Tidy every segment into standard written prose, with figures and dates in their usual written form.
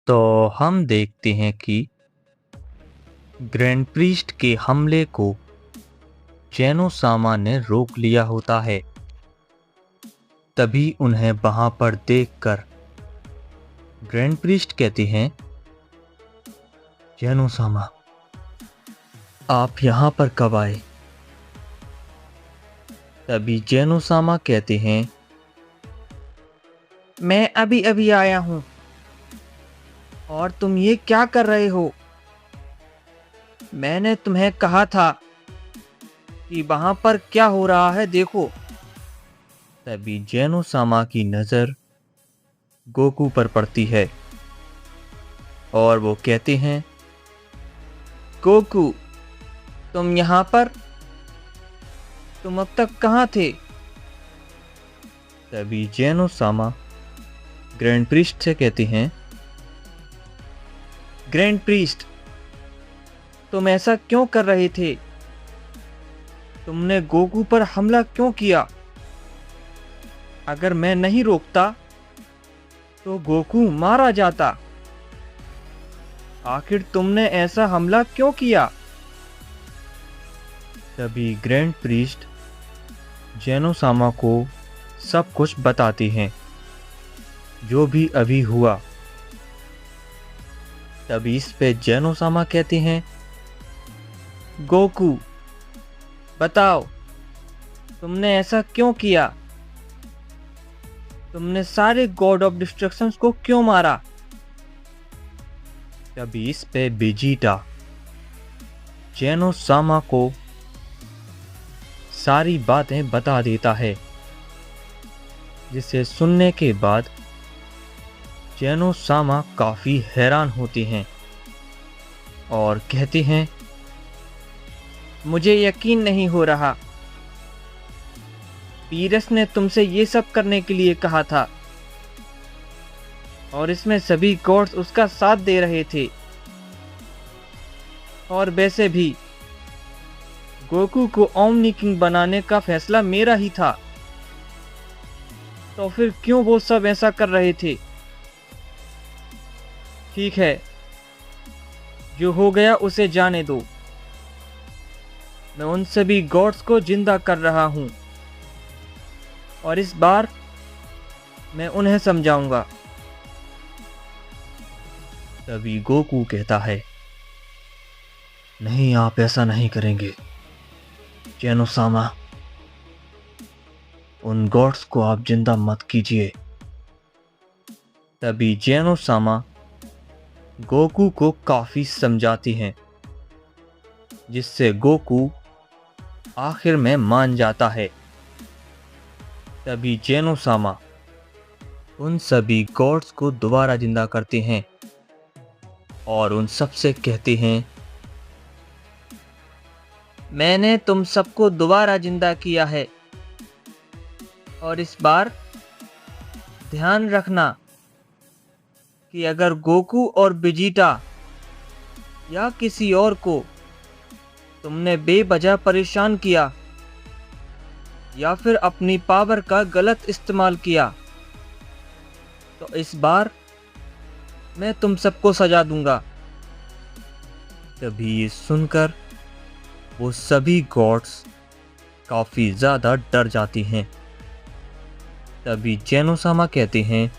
तो हम देखते हैं कि ग्रैंड प्रीस्ट के हमले को जेनोसामा ने रोक लिया होता है। तभी उन्हें वहां पर देखकर ग्रैंड प्रीस्ट कहते हैं, जेनोसामा, आप यहाँ पर कब आए? तभी जेनोसामा कहते हैं, मैं अभी अभी आया हूँ। और तुम ये क्या कर रहे हो? मैंने तुम्हें कहा था कि वहां पर क्या हो रहा है देखो। तभी जेनोसामा की नजर गोकू पर पड़ती है और वो कहते हैं, गोकू, तुम यहाँ पर? तुम अब तक कहाँ थे? तभी जेनोसामा ग्रैंड प्रीस्ट से कहते हैं, ग्रैंड प्रीस्ट, तुम ऐसा क्यों कर रहे थे? तुमने गोकू पर हमला क्यों किया? अगर मैं नहीं रोकता तो गोकू मारा जाता। आखिर तुमने ऐसा हमला क्यों किया? तभी ग्रैंड प्रीस्ट जेनोसामा को सब कुछ बताते हैं, जो भी अभी हुआ। तभी इस पे जेनोसामा कहते हैं, गोकू, बताओ, तुमने ऐसा क्यों किया? तुमने सारे गॉड ऑफ डिस्ट्रक्शंस को क्यों मारा? तभी इस पे वेजिटा जेनोसामा को सारी बातें बता देता है, जिसे सुनने के बाद जेनोसामा काफी हैरान होते हैं और कहते हैं, मुझे यकीन नहीं हो रहा। पीरस ने तुमसे ये सब करने के लिए कहा था और इसमें सभी गॉड्स उसका साथ दे रहे थे। और वैसे भी गोकू को ओमनी किंग बनाने का फैसला मेरा ही था। तो फिर क्यों वो सब ऐसा कर रहे थे? ठीक है, जो हो गया उसे जाने दो। मैं उन सभी गॉड्स को जिंदा कर रहा हूं और इस बार मैं उन्हें समझाऊंगा। तभी गोकू कहता है, नहीं, आप ऐसा नहीं करेंगे जेनोसामा। उन गॉड्स को आप जिंदा मत कीजिए। तभी जेनोसामा गोकू को काफी समझाती हैं, जिससे गोकू आखिर में मान जाता है। तभी जेनोसामा उन सभी गॉड्स को दोबारा जिंदा करते हैं और उन सबसे कहते हैं, मैंने तुम सबको दोबारा जिंदा किया है और इस बार ध्यान रखना कि अगर गोकू और वेजिटा या किसी और को तुमने बेवजह परेशान किया या फिर अपनी पावर का गलत इस्तेमाल किया तो इस बार मैं तुम सबको सजा दूंगा। तभी ये सुनकर वो सभी गॉड्स काफी ज्यादा डर जाती हैं। तभी जेनोसामा कहते हैं,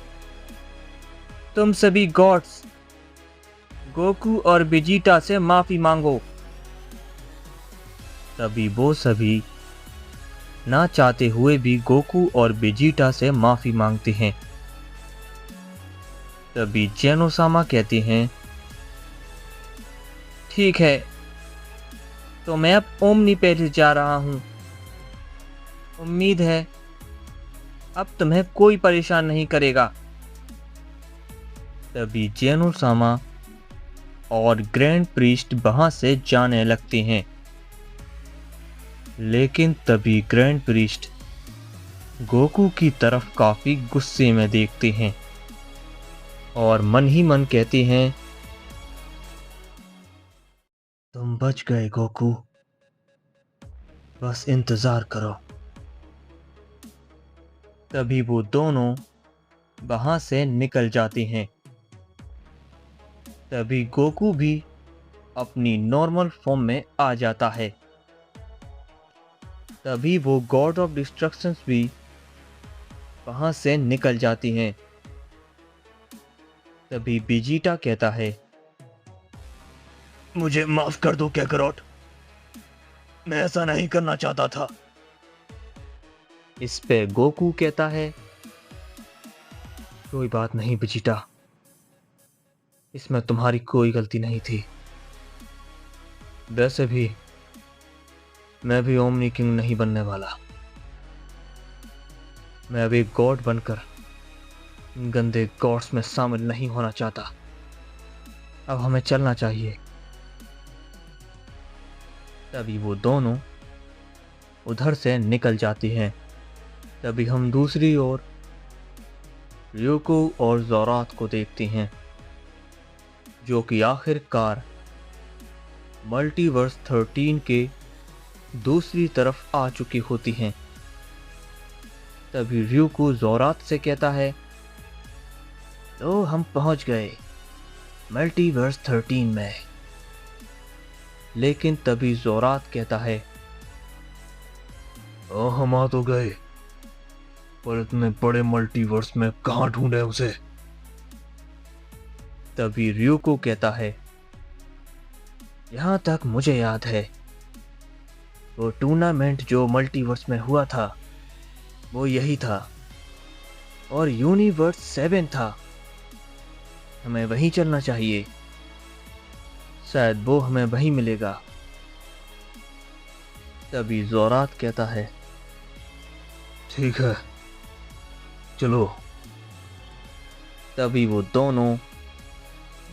तुम सभी गॉड्स गोकू और वेजिटा से माफी मांगो। तभी वो सभी ना चाहते हुए भी गोकू और वेजिटा से माफी मांगते हैं। तभी जेनोसामा कहते हैं, ठीक है, तो मैं अब ओमनी पेरिस जा रहा हूं। उम्मीद है अब तुम्हें कोई परेशान नहीं करेगा। तभी जेनोसामा और ग्रैंड प्रीस्ट वहां से जाने लगते हैं। लेकिन तभी ग्रैंड प्रीस्ट गोकू की तरफ काफी गुस्से में देखते हैं और मन ही मन कहते हैं, तुम बच गए गोकू, बस इंतजार करो। तभी वो दोनों वहां से निकल जाते हैं तभी गोकू भी अपनी नॉर्मल फॉर्म में आ जाता है। तभी वो गॉड ऑफ डिस्ट्रक्शंस भी वहां से निकल जाती हैं। तभी बेजिटा कहता है, मुझे माफ कर दो कैकरॉट, मैं ऐसा नहीं करना चाहता था। इस पे गोकू कहता है, कोई बात नहीं बेजिटा, इसमें तुम्हारी कोई गलती नहीं थी। वैसे भी मैं भी ओमनी किंग नहीं बनने वाला। मैं अभी गॉड बनकर गंदे गॉड्स में शामिल नहीं होना चाहता। अब हमें चलना चाहिए। तभी वो दोनों उधर से निकल जाती हैं। तभी हम दूसरी ओर ryuko और जोरात को देखते हैं, जो कि आखिरकार मल्टीवर्स 13 के दूसरी तरफ आ चुकी होती हैं। तभी ryuko जोरात से कहता है, तो हम पहुंच गए मल्टीवर्स 13 में। लेकिन तभी जोरात कहता है, हम आ तो गए, पर इतने बड़े मल्टीवर्स में कहां ढूंढे उसे। तभी ryuko कहता है, यहां तक मुझे याद है, वो टूर्नामेंट जो मल्टीवर्स में हुआ था वो यही था, और यूनिवर्स 7 था। हमें वहीं चलना चाहिए, शायद वो हमें वहीं मिलेगा। तभी जोरात कहता है, ठीक है चलो। तभी वो दोनों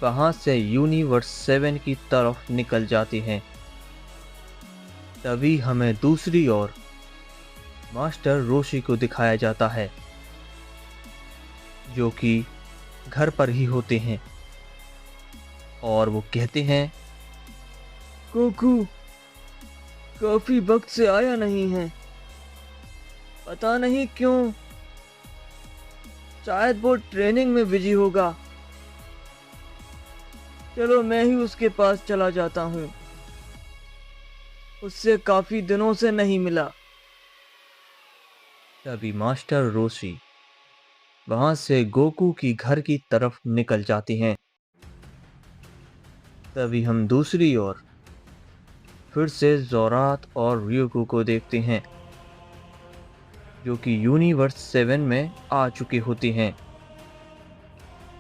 वहां से यूनिवर्स 7 की तरफ निकल जाते हैं। तभी हमें दूसरी ओर मास्टर रोशी को दिखाया जाता है, जो कि घर पर ही होते हैं, और वो कहते हैं, गोकू काफी वक्त से आया नहीं है, पता नहीं क्यों, शायद वो ट्रेनिंग में बिजी होगा। चलो मैं ही उसके पास चला जाता हूँ, उससे काफी दिनों से नहीं मिला। तभी मास्टर रोशी वहां से गोकू की घर की तरफ निकल जाती हैं। तभी हम दूसरी ओर फिर से जोरात और ryuko को देखते हैं, जो कि यूनिवर्स 7 में आ चुकी होती हैं।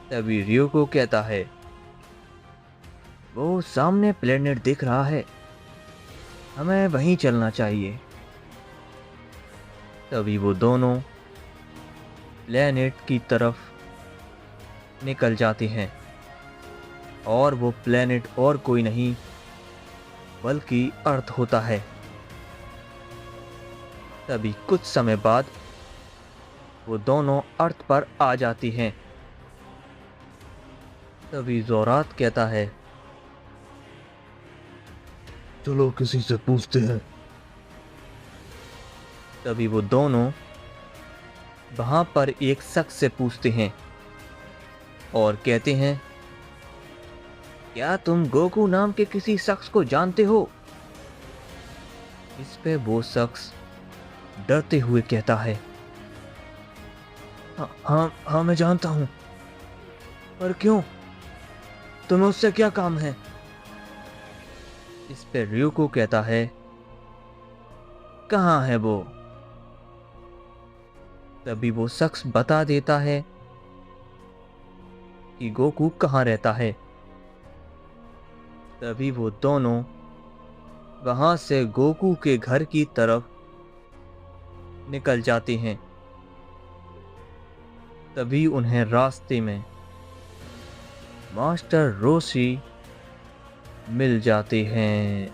तभी ryuko कहता है, वो सामने प्लेनेट दिख रहा है, हमें वहीं चलना चाहिए। तभी वो दोनों प्लेनेट की तरफ निकल जाते हैं, और वो प्लेनेट और कोई नहीं बल्कि अर्थ होता है। तभी कुछ समय बाद वो दोनों अर्थ पर आ जाती हैं। तभी जोरात कहता है, चलो किसी से पूछते हैं। तभी वो दोनों वहां पर एक शख्स से पूछते हैं और कहते हैं, क्या तुम गोकू नाम के किसी शख्स को जानते हो? इस पे वो शख्स डरते हुए कहता है, हाँ मैं जानता हूं, पर क्यों, तुम्हें उससे क्या काम है? इस पे ryuko कहता है, कहाँ है वो? तभी वो शख्स बता देता है कि गोकू कहाँ रहता है। तभी वो दोनों वहां से गोकू के घर की तरफ निकल जाते हैं। तभी उन्हें रास्ते में मास्टर रोशी मिल जाते हैं।